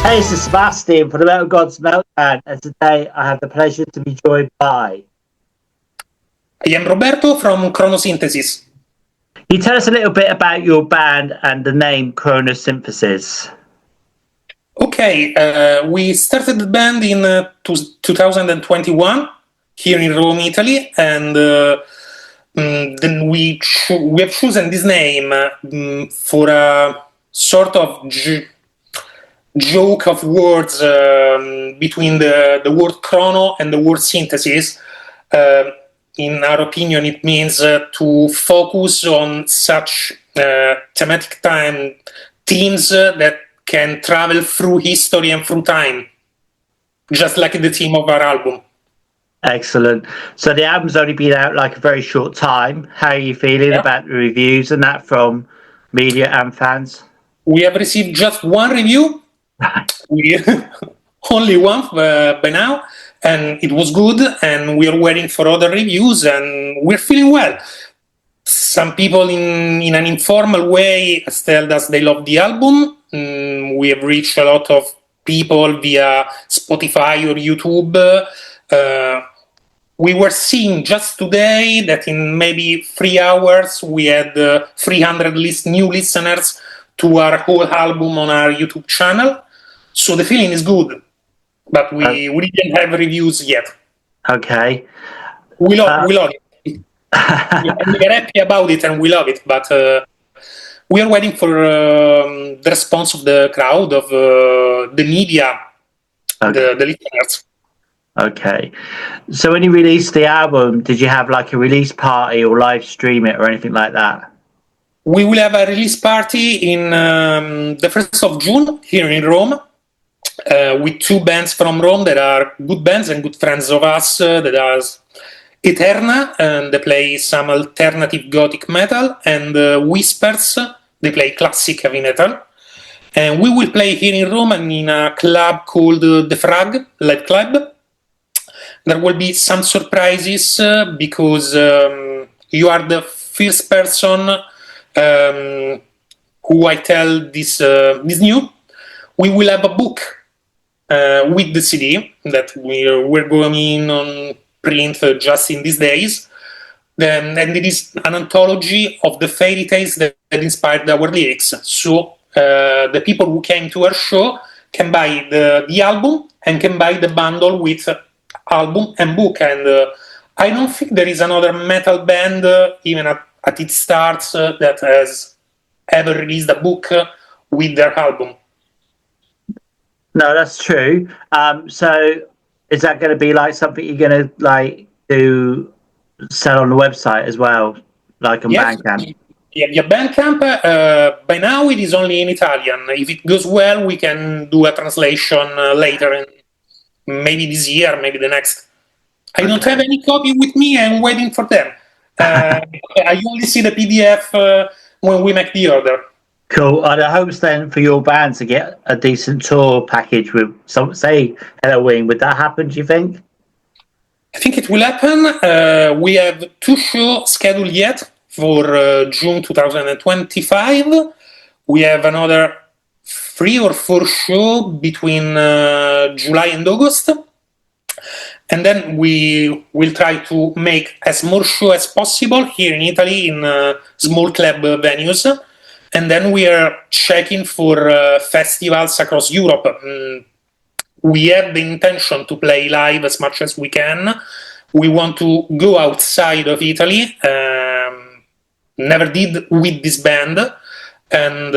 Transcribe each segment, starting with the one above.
Hey, this is Sebastian for the Metal Gods Meltdown, and today I have the pleasure to be joined by... I am Roberto from Chronosynthesis. Can you tell us a little bit about your band and the name Chronosynthesis? Okay, we started the band in 2021 here in Rome, Italy, and then we have chosen this name for a sort of joke of words between the word chrono and the word synthesis. In our opinion, it means to focus on such thematic themes that can travel through history and through time, just like the theme of our album. Excellent. So the album's only been out like a very short time. How are you feeling about the reviews and that from media and fans? We have received just one review. Only one by now, and it was good, and we are waiting for other reviews, and we're feeling well. Some people in an informal way has told us they love the album. We have reached a lot of people via Spotify or YouTube. We were seeing just today that in maybe 3 hours we had 300 new listeners to our whole album on our YouTube channel. So the feeling is good, but we didn't have reviews yet. Okay. We love it. We are happy about it and we love it, but we are waiting for the response of the crowd, of the media, the listeners. Okay. So when you released the album, did you have like a release party or live stream it or anything like that? We will have a release party in the 1st of June here in Rome with 2 bands from Rome that are good bands and good friends of us. That are Eterna, and they play some alternative gothic metal, and Whispers, they play classic heavy metal. And we will play here in Rome and in a club called the Frag Light Club. There will be some surprises because you are the first person who I tell this new. We will have a book with the CD that we're going on print just in these days. And it is an anthology of the fairy tales that inspired our lyrics. So the people who came to our show can buy the album and can buy the bundle with album and book. And I don't think there is another metal band, even at its starts, that has ever released a book with their album. No, that's true. So is that going to be like something you're going to like do sell on the website as well, like on Bandcamp? Yeah, Bandcamp, by now it is only in Italian. If it goes well, we can do a translation later, maybe this year, maybe the next. I don't have any copy with me. I'm waiting for them. I only see the PDF when we make the order. Cool. Are the hopes then for your band to get a decent tour package with some, say, Halloween? Would that happen, do you think? I think it will happen. We have 2 shows scheduled yet for June 2025. We have another 3 or 4 shows between July and August. And then we will try to make as more shows as possible here in Italy in small club venues. And then we are checking for festivals across Europe. We have the intention to play live as much as we can. We want to go outside of Italy. Never did with this band. And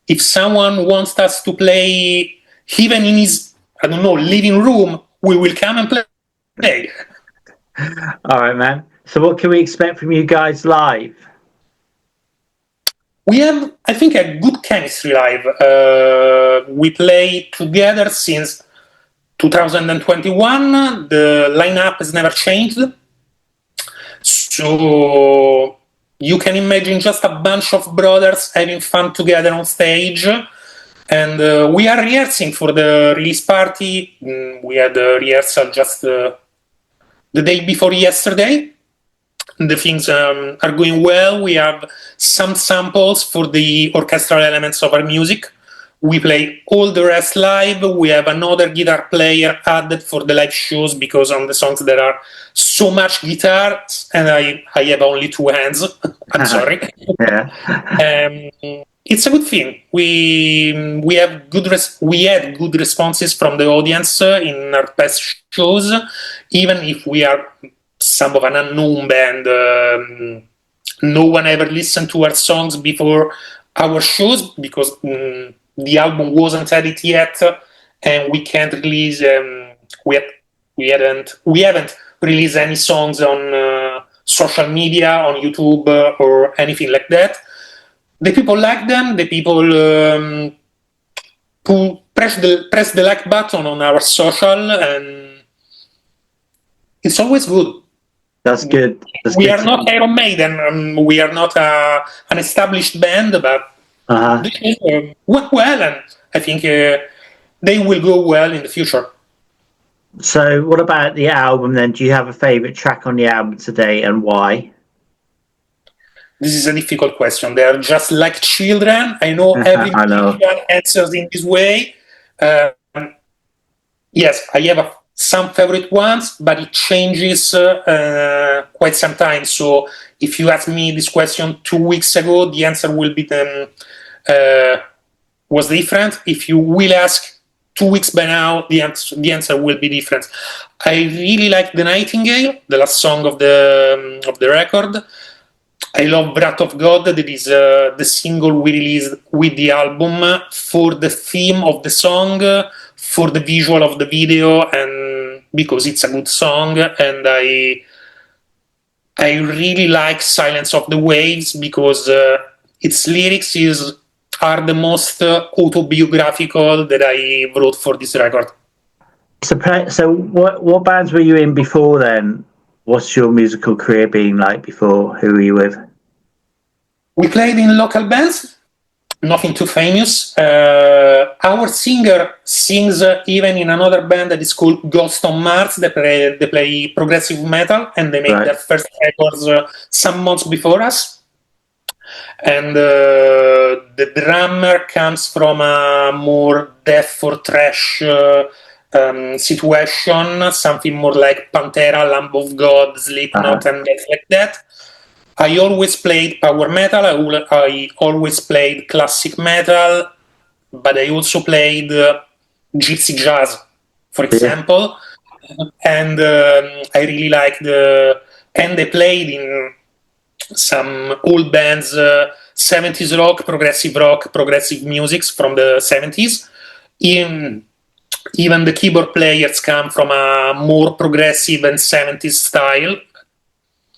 if someone wants us to play even in his, I don't know, living room, we will come and play. All right, man. So what can we expect from you guys live? We have, I think, a good chemistry live. We play together since 2021. The lineup has never changed. So you can imagine just a bunch of brothers having fun together on stage. And we are rehearsing for the release party. We had a rehearsal just the day before yesterday. The things are going well. We have some samples for the orchestral elements of our music. We play all the rest live. We have another guitar player added for the live shows because on the songs there are so much guitars and I have only two hands. I'm sorry. Yeah. It's a good thing. We had good responses from the audience in our past shows, even if we are some of an unknown band. No one ever listened to our songs before our shows because the album wasn't edit yet, and we can't release. We haven't released any songs on social media, on YouTube, or anything like that. The people like them. The people who press the like button on our social, and it's always good. That's good. We are not Iron Maiden. We are not an established band, but they went well, and I think they will go well in the future. So, what about the album then? Do you have a favorite track on the album today, and why? This is a difficult question. They are just like children. I know every musician answers in this way. Yes, I have some favorite ones, but it changes quite sometimes. So if you ask me this question 2 weeks ago, the answer will be was different. If you will ask 2 weeks by now, the answer will be different. I really like The Nightingale, the last song of the record. I love Breath of God. That is the single we released with the album for the theme of the song, for the visual of the video, and because it's a good song. And I really like Silence of the Waves because its lyrics are the most autobiographical that I wrote for this record. So what bands were you in before then? What's your musical career been like before? Who were you with? We played in local bands, nothing too famous. Our singer sings even in another band that is called Ghost on Mars. They play progressive metal, and they made their first records some months before us. And the drummer comes from a more death or thrash situation, something more like Pantera, Lamb of God, Slipknot, and stuff like that. I always played power metal. I always played classic metal, but I also played gypsy jazz, for example. And I really liked and they played in some old bands, 70s rock, progressive music from the 70s. Even the keyboard players come from a more progressive and 70s style.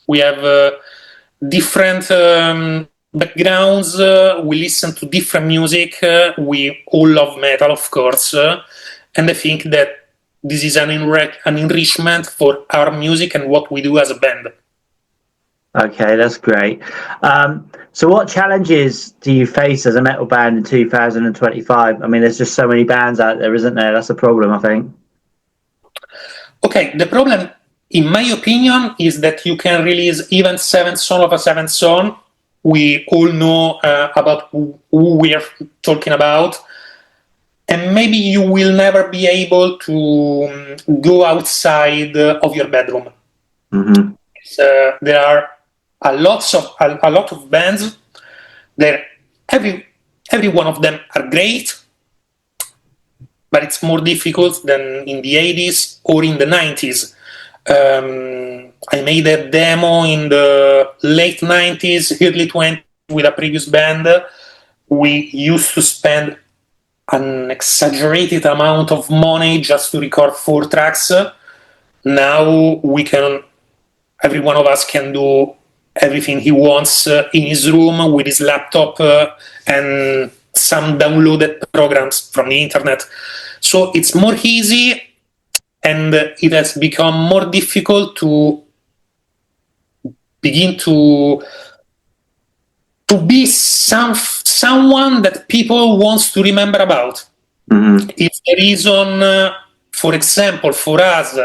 We have different backgrounds. We listen to different music. We all love metal, of course. And I think that this is an enrichment for our music and what we do as a band. Okay, that's great. So what challenges do you face as a metal band in 2025? I mean, there's just so many bands out there, isn't there? That's a problem, I think. Okay, the problem, in my opinion, is that you can release even 7 songs of a 7th song. We all know about who we are talking about. And maybe you will never be able to go outside of your bedroom. Mm-hmm. There are a lot of bands. Every one of them are great, but it's more difficult than in the 80s or in the 90s. I made a demo in the late 90s, early 20s with a previous band. We used to spend an exaggerated amount of money just to record 4 tracks. Now every one of us can do everything he wants in his room with his laptop and some downloaded programs from the internet. So it's more easy, and it has become more difficult to begin to be someone that people wants to remember about. Mm-hmm. It's the reason, for example, for us,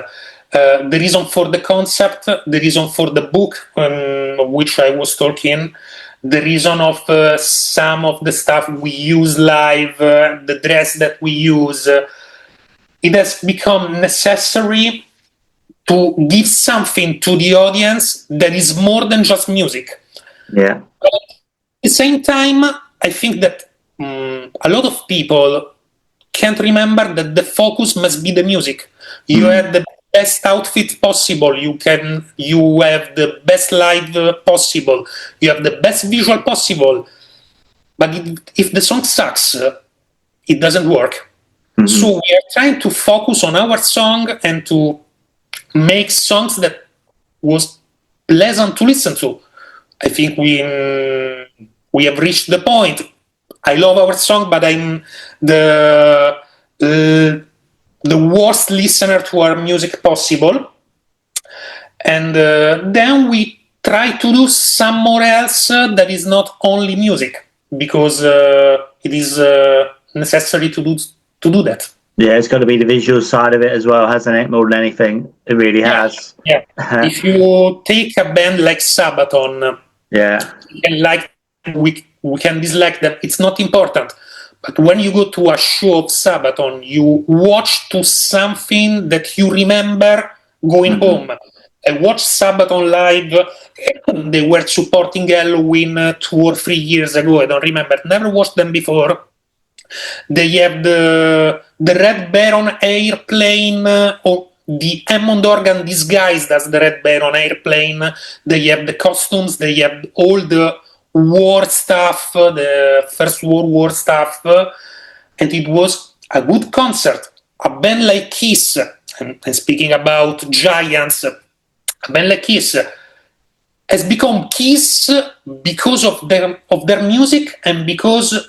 the reason for the concept, the reason for the book of which I was talking, the reason of some of the stuff we use live, the dress that we use. It has become necessary to give something to the audience that is more than just music. Yeah. But at the same time, I think that a lot of people can't remember that the focus must be the music. You have the best outfit possible. You have the best live possible. You have the best visual possible. But if the song sucks, it doesn't work. So we are trying to focus on our song and to make songs that was pleasant to listen to. I think we have reached the point. I love our song, but I'm the worst listener to our music possible. And then we try to do some more else that is not only music, because it is necessary to do that. Yeah, it's got to be the visual side of it as well, hasn't it? More than anything, it really has. Yeah. If you take a band like Sabaton, we can dislike them. It's not important. But when you go to a show of Sabaton, you watch to something that you remember going home. I watched Sabaton live. They were supporting Halloween 2 or 3 years ago. I don't remember. Never watched them before. They have the Red Baron airplane, or the Hammond organ disguised as the Red Baron airplane. They have the costumes. They have all the war stuff, the First World War stuff. And it was a good concert. A band like Kiss, and speaking about giants, a band like Kiss has become Kiss because of their music and because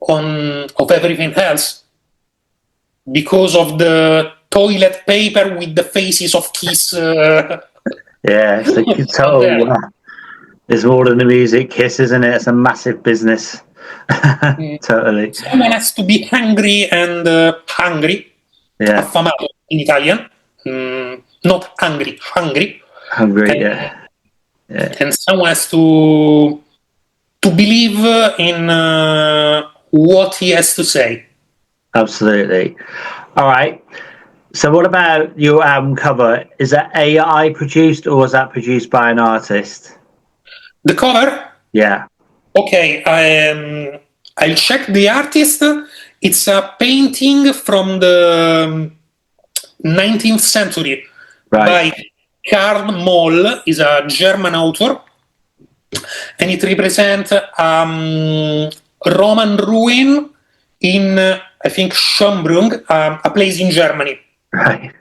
of everything else, because of the toilet paper with the faces of Kiss. Yeah, it's a total. It's more than the music. Kiss, isn't it? It's a massive business. Totally. Someone has to be hungry and hungry. Yeah. Affamato in Italian. Not hungry. Hungry. Hungry. And, yeah. And someone has to believe in what he has to say. Absolutely. All right. So what about your album cover? Is that AI produced or was that produced by an artist? The cover? Yeah. Okay. I'll check the artist. It's a painting from the 19th century by Karl Moll. Is a German author. And it represents Roman ruin in, I think, Schönbrunn, a place in Germany. Right.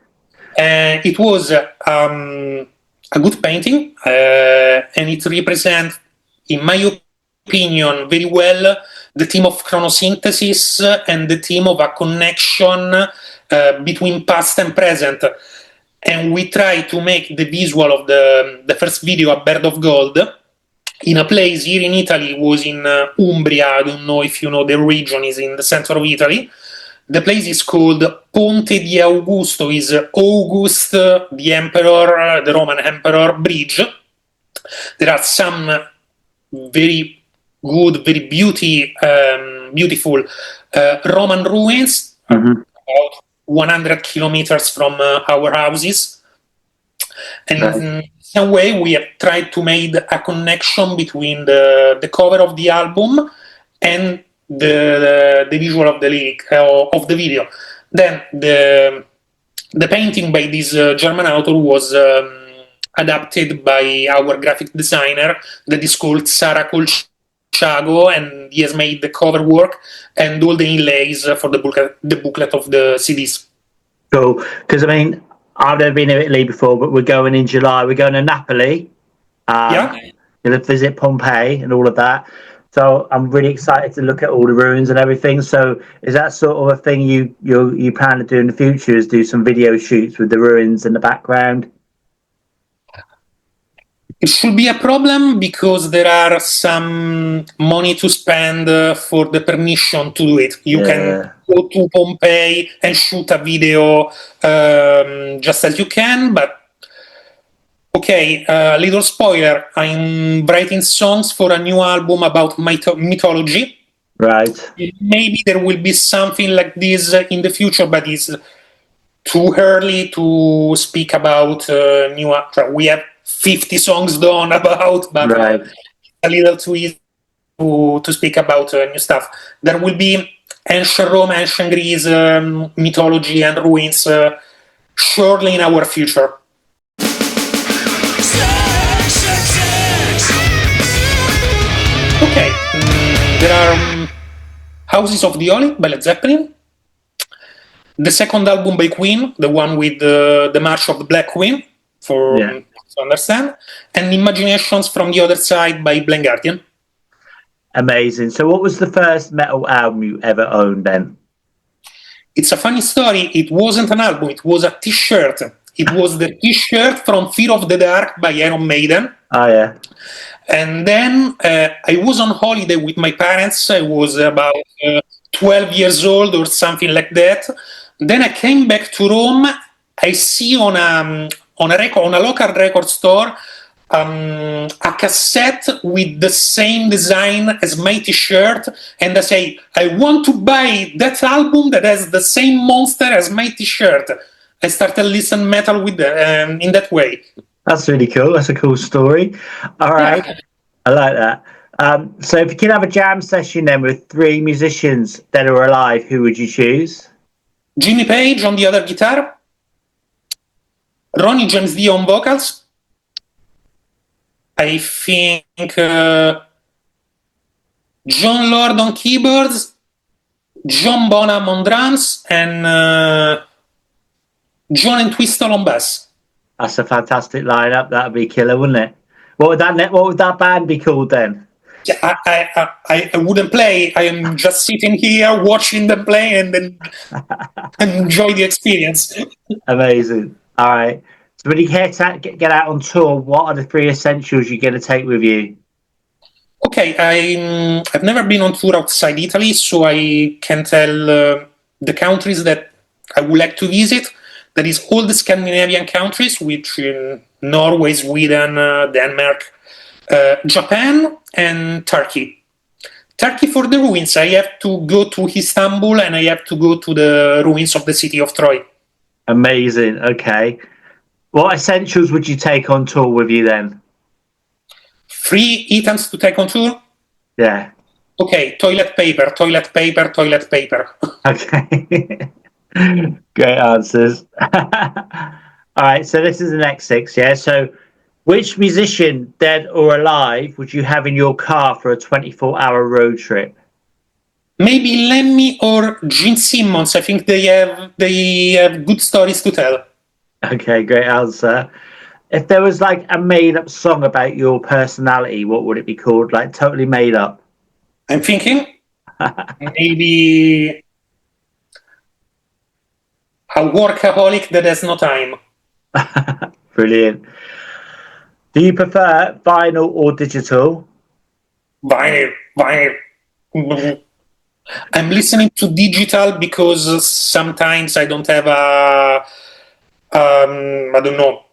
It was a good painting, and it represents, in my opinion, very well the theme of chronosynthesis and the theme of a connection between past and present. And we try to make the visual of the first video, A Bird of Gold, in a place here in Italy. Was in Umbria. I don't know if you know the region, is in the center of Italy. The place is called Ponte di Augusto, is August, the emperor, the Roman emperor bridge. There are some very good, very beautiful Roman ruins, about 100 kilometers from our houses. And in some way, we have tried to make a connection between the cover of the album and the visual of the lyric of the video. Then the painting by this German author was adapted by our graphic designer that is called Sara Colciago, and he has made the cover work and all the inlays for the booklet of the CDs. Cool. Because I mean, I've never been to Italy before, but we're going in July. We're going to Napoli. Going to visit Pompeii and all of that. So I'm really excited to look at all the ruins and everything. So is that sort of a thing you plan to do in the future? Is do some video shoots with the ruins in the background? It should be a problem because there are some money to spend for the permission to do it. You can go to Pompeii and shoot a video just as you can, but Okay, little spoiler. I'm writing songs for a new album about mythology. Right. Maybe there will be something like this in the future, but it's too early to speak about new. We have 50 songs done about, but right. a little too easy to speak about new stuff. There will be ancient Rome, ancient Greece, mythology and ruins surely in our future. Okay, there are Houses of the Holy by Led Zeppelin, the second album by Queen, the one with the March of the Black Queen, to understand, and Imaginations from the Other Side by Blind Guardian. Amazing. So what was the first metal album you ever owned then? It's a funny story. It wasn't an album, it was a t-shirt. It was the t-shirt from Fear of the Dark by Iron Maiden. Oh, yeah. And then I was on holiday with my parents. I was about 12 years old or something like that. Then I came back to Rome. I see on a local record store a cassette with the same design as my t-shirt, and I say, I want to buy that album that has the same monster as my t-shirt. I started listening metal with in that way. That's really cool. That's a cool story. All right. Yeah. I like that. So if you could have a jam session then with 3 musicians that are alive, who would you choose? Jimmy Page on the other guitar, Ronnie James Dio on vocals, I think John Lord on keyboards, John Bonham on drums, and John Entwistle on bass. That's a fantastic lineup. That'd be killer, wouldn't it? What would that band be called then? Yeah, I wouldn't play. I am just sitting here watching them play and then enjoy the experience. Amazing. All right. So when you get out on tour, what are the 3 essentials you're going to take with you? Okay, I've never been on tour outside Italy, so I can tell the countries that I would like to visit. That is all the Scandinavian countries, which Norway, Sweden, Denmark, Japan, and Turkey. Turkey for the ruins. I have to go to Istanbul and I have to go to the ruins of the city of Troy. Amazing. Okay. What essentials would you take on tour with you then? 3 items to take on tour? Yeah. Okay, toilet paper. Okay. Great answers. All right, so this is the next 6, yeah? So which musician, dead or alive, would you have in your car for a 24-hour road trip? Maybe Lemmy or Gene Simmons. I think they have good stories to tell. Okay, great answer. If there was like a made-up song about your personality, what would it be called? Like totally made up? I'm thinking maybe a workaholic that has no time. Brilliant. Do you prefer vinyl or digital? Vinyl. I'm listening to digital because sometimes I don't have I don't know,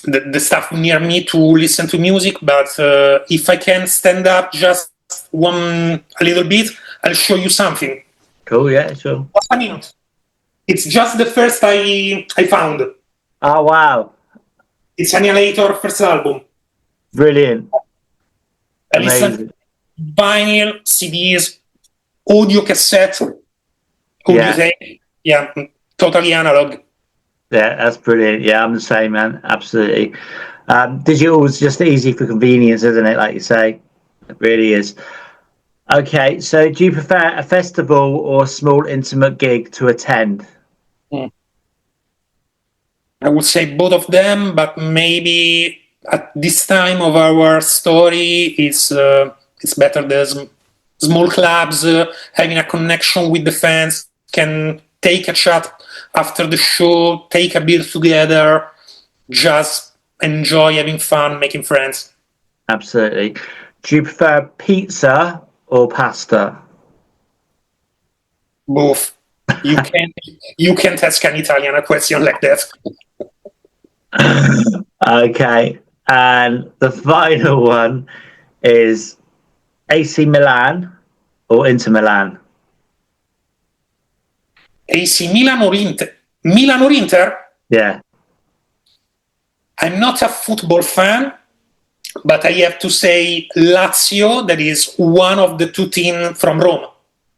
the stuff near me to listen to music, but if I can stand up just a little bit, I'll show you something. Cool, yeah, sure. What's a minute? It's just the first I found. Oh, wow. It's Annihilator first album. Brilliant. I listen vinyl, CDs, audio cassette, audio tape. Yeah, totally analog. Yeah, that's brilliant. Yeah, I'm the same, man. Absolutely. Digital is just easy for convenience, isn't it? Like you say, it really is. Okay, so do you prefer a festival or a small intimate gig to attend? I would say both of them, but maybe at this time of our story, it's better the small clubs, having a connection with the fans, can take a chat after the show, take a beer together, just enjoy having fun, making friends. Absolutely. Do you prefer pizza or pasta? Both. You can't ask an Italian a question like that. Okay. And the final one is AC Milan or Inter Milan. AC Milan or Inter? Milan or Inter? Yeah. I'm not a football fan, but I have to say Lazio, that is one of the two teams from Rome.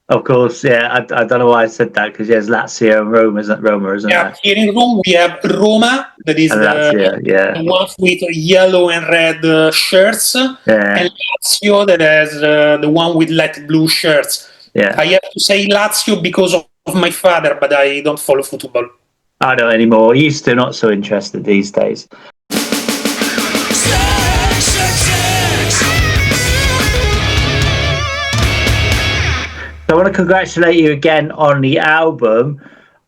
Of course, yeah. I don't know why I said that, because there's Lazio and Roma, isn't there? Here in Rome we have Roma, that is the ones with yellow and red shirts, and Lazio, that has the one with light blue shirts. Yeah. I have to say Lazio because of my father, but I don't follow football. I don't anymore. Used to, not so interested these days. So I want to congratulate you again on the album.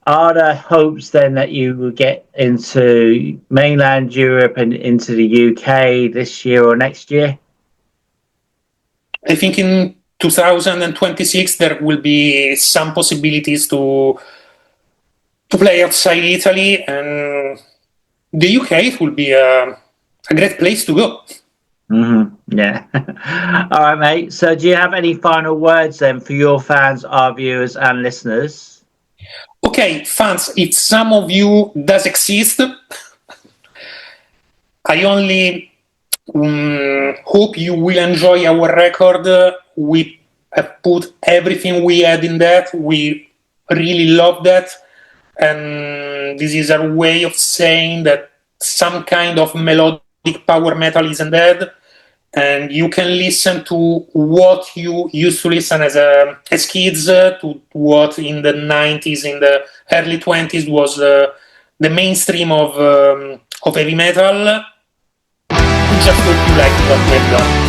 Are there hopes then that you will get into mainland Europe and into the UK this year or next year? I think in 2026 there will be some possibilities to play outside Italy, and the UK it will be a great place to go. Yeah. All right, mate. So do you have any final words then for your fans, our viewers and listeners? Okay, fans, if some of you does exist, I only hope you will enjoy our record. We have put everything we had in that. We really love that. And this is a way of saying that some kind of melodic power metal isn't dead. And you can listen to what you used to listen as kids, to what in the 90s, in the early 20s was the mainstream of heavy metal. Just hope you like what we've done.